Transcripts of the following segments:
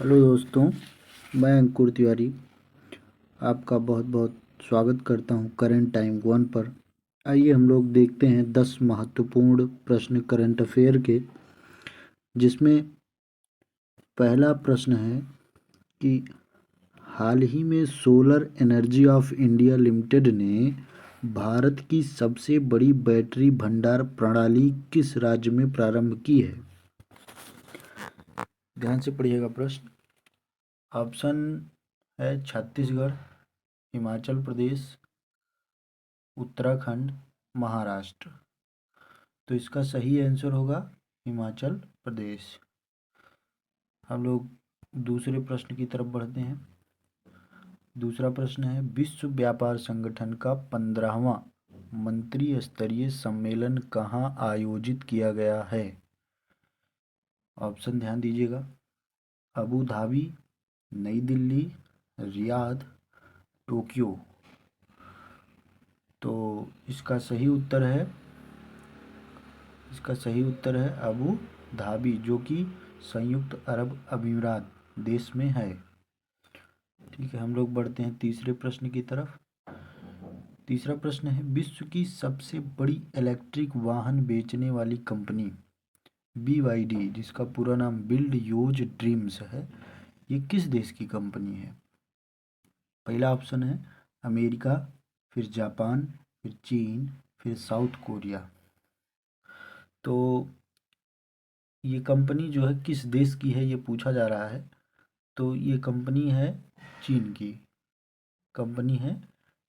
Hello दोस्तों, मैं अंकुर तिवारी आपका बहुत बहुत स्वागत करता हूं करंट टाइम वन पर। आइए हम लोग देखते हैं 10 महत्वपूर्ण प्रश्न करंट अफेयर के, जिसमें पहला प्रश्न है कि हाल ही में solar energy of India limited ने भारत की सबसे बड़ी बैटरी भंडार प्रणाली किस राज्य में प्रारंभ की है। ध्यान से पढ़िएगा प्रश्न। ऑप्शन है छत्तीसगढ़, हिमाचल प्रदेश, उत्तराखंड, महाराष्ट्र। तो इसका सही आंसर होगा हिमाचल प्रदेश। हम लोग दूसरे प्रश्न की तरफ बढ़ते हैं। दूसरा प्रश्न है, विश्व व्यापार संगठन का 15वां मंत्री स्तरीय सम्मेलन कहाँ आयोजित किया गया है। ऑप्शन ध्यान दीजिएगा। अबू धाबी, नई दिल्ली, रियाद, टोक्यो। तो इसका सही उत्तर है अबू धाबी, जो कि संयुक्त अरब अमीरात देश में है। ठीक है, हम लोग बढ़ते हैं तीसरे प्रश्न की तरफ। तीसरा प्रश्न है, विश्व की सबसे बड़ी इलेक्ट्रिक वाहन बेचने वाली कंपनी BYD, जिसका पूरा नाम बिल्ड योज ड्रीम्स है, ये किस देश की कंपनी है। पहला ऑप्शन है अमेरिका, फिर जापान, फिर चीन, फिर साउथ कोरिया। तो ये कंपनी जो है किस देश की है ये पूछा जा रहा है। तो ये कंपनी है चीन की। कंपनी है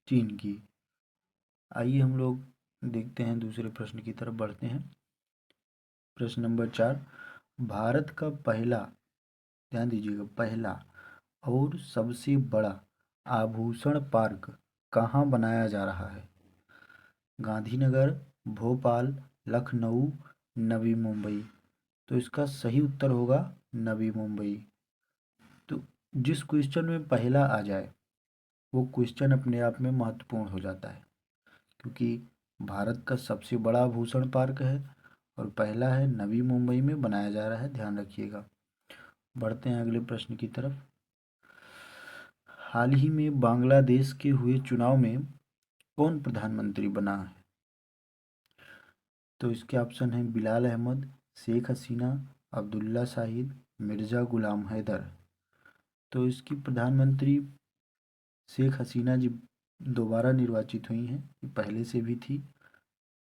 चीन की। आइए हम लोग देखते हैं, दूसरे प्रश्न की तरफ बढ़ते हैं। प्रश्न नंबर 4, भारत का पहला, ध्यान दीजिएगा, पहला और सबसे बड़ा आभूषण पार्क कहाँ बनाया जा रहा है। गांधीनगर, भोपाल, लखनऊ, नवी मुंबई। तो इसका सही उत्तर होगा नवी मुंबई। तो जिस क्वेश्चन में पहला आ जाए वो क्वेश्चन अपने आप में महत्वपूर्ण हो जाता है, क्योंकि भारत का सबसे बड़ा आभूषण पार्क है और पहला है, नवी मुंबई में बनाया जा रहा है, ध्यान रखिएगा। बढ़ते हैं अगले प्रश्न की तरफ। हाल ही में बांग्लादेश के हुए चुनाव में कौन प्रधानमंत्री बना है। तो इसके ऑप्शन हैं बिलाल अहमद, शेख हसीना, अब्दुल्ला शाहिद, मिर्ज़ा गुलाम हैदर। तो इसकी प्रधानमंत्री शेख हसीना जी दोबारा निर्वाचित हुई हैं, पहले से भी थी,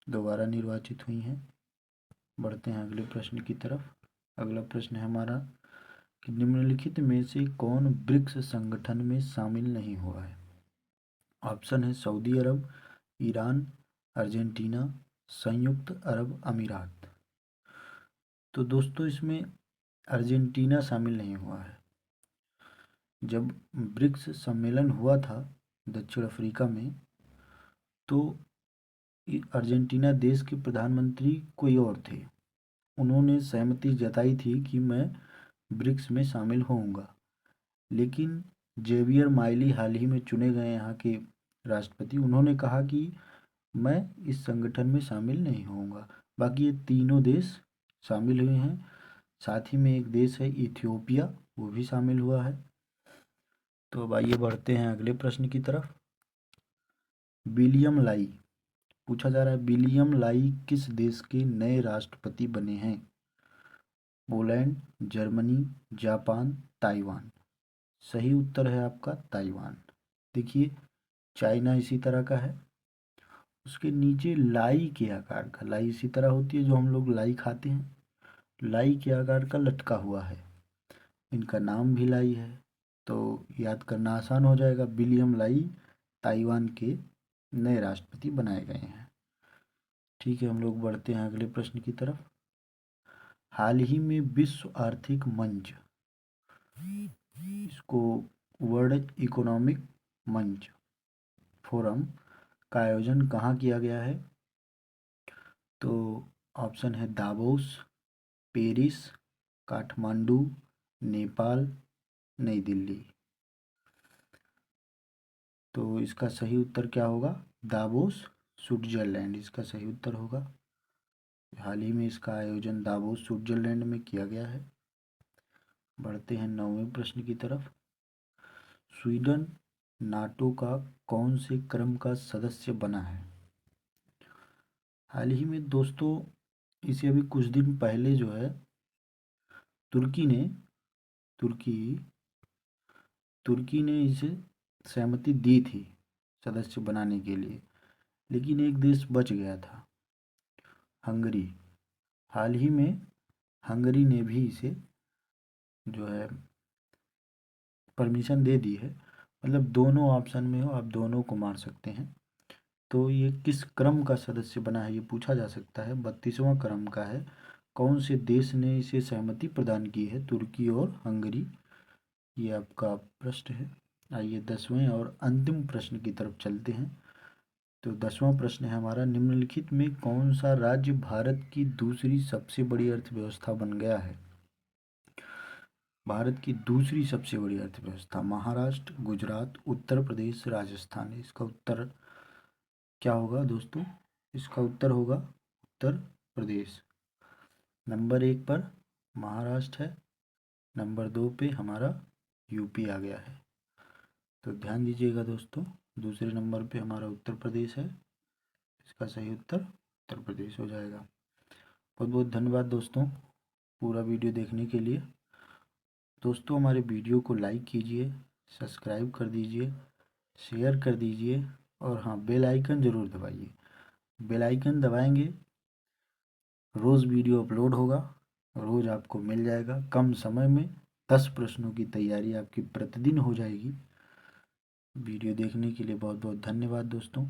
दोबारा निर्वाचित हुई हैं। बढ़ते हैं अगले प्रश्न की तरफ। अगला प्रश्न है हमारा कि निम्नलिखित में से कौन ब्रिक्स संगठन में शामिल नहीं हुआ है। ऑप्शन है सऊदी अरब, ईरान, अर्जेंटीना, संयुक्त अरब अमीरात। तो दोस्तों इसमें अर्जेंटीना शामिल नहीं हुआ है। जब ब्रिक्स सम्मेलन हुआ था दक्षिण अफ्रीका में, तो अर्जेंटीना देश के प्रधानमंत्री कोई और थे। उन्होंने सहमति जताई थी कि मैं ब्रिक्स में शामिल होऊंगा, लेकिन जेवियर माइली हाल ही में चुने गए यहाँ के राष्ट्रपति, उन्होंने कहा कि मैं इस संगठन में शामिल नहीं होऊंगा। बाकी ये तीनों देश शामिल हुए हैं। साथ ही में एक देश है इथियोपिया, वो भी शामिल हुआ है। तो अब आइए बढ़ते हैं अगले प्रश्न की तरफ। विलियम लाई, पूछा जा रहा है विलियम लाई किस देश के नए राष्ट्रपति बने हैं। Poland, Germany, Japan, Taiwan. सही उत्तर है आपका ताइवान। देखिए चाइना इसी तरह का है, उसके नीचे लाई के आकार का, लाई इसी तरह होती है जो हम लोग लाई खाते हैं, लाई के आकार का लटका हुआ है। इनका नाम भी लाई है, तो याद करना आसान हो जाएगा। विलियम लाई ताइवान के नए राष्ट्रपति बनाए गए हैं। ठीक है, हम लोग बढ़ते हैं अगले प्रश्न की तरफ। हाल ही में विश्व आर्थिक मंच, इसको वर्ल्ड इकोनॉमिक मंच फोरम का आयोजन कहाँ किया गया है। तो ऑप्शन है दावोस, पेरिस, काठमांडू, नेपाल, नई दिल्ली। तो इसका सही उत्तर क्या होगा, दावोस, स्विट्जरलैंड इसका सही उत्तर होगा। हाल ही में इसका आयोजन दावोस स्विट्जरलैंड में किया गया है। बढ़ते हैं 9वें प्रश्न की तरफ। स्वीडन नाटो का कौन से क्रम का सदस्य बना है? हाल ही में दोस्तों, इसे अभी कुछ दिन पहले जो है तुर्की ने तुर्की तुर्की ने इसे सहमति दी थी सदस्य बनाने के लिए, लेकिन एक देश बच गया था, हंगरी। हाल ही में हंगरी ने भी इसे जो है परमिशन दे दी है, मतलब दोनों ऑप्शन में हो, आप दोनों को मार सकते हैं। तो ये किस क्रम का सदस्य बना है ये पूछा जा सकता है। 32वां क्रम का है। कौन से देश ने इसे सहमति प्रदान की है? तुर्की और हंगरी, ये आपका प्रश्न है। आइए 10वें और अंतिम प्रश्न की तरफ चलते हैं। तो 10वां प्रश्न है हमारा, निम्नलिखित में कौन सा राज्य भारत की दूसरी सबसे बड़ी अर्थव्यवस्था बन गया है? भारत की दूसरी सबसे बड़ी अर्थव्यवस्था, महाराष्ट्र, गुजरात, उत्तर प्रदेश, राजस्थान। इसका उत्तर क्या होगा दोस्तों? इसका उत्तर होगा उत्तर प्रदेश। नंबर 1 पर महाराष्ट्र है, नंबर 2 पे हमारा यूपी आ गया है। तो ध्यान दीजिएगा दोस्तों, दूसरे नंबर पे हमारा उत्तर प्रदेश है, इसका सही उत्तर उत्तर प्रदेश हो जाएगा। बहुत बहुत धन्यवाद दोस्तों पूरा वीडियो देखने के लिए। दोस्तों हमारे वीडियो को लाइक कीजिए, सब्सक्राइब कर दीजिए, शेयर कर दीजिए, और हाँ, बेल आइकन ज़रूर दबाइए। बेल आइकन दबाएंगे, रोज़ वीडियो अपलोड होगा, रोज़ आपको मिल जाएगा। कम समय में 10 प्रश्नों की तैयारी आपकी प्रतिदिन हो जाएगी। वीडियो देखने के लिए बहुत बहुत धन्यवाद दोस्तों।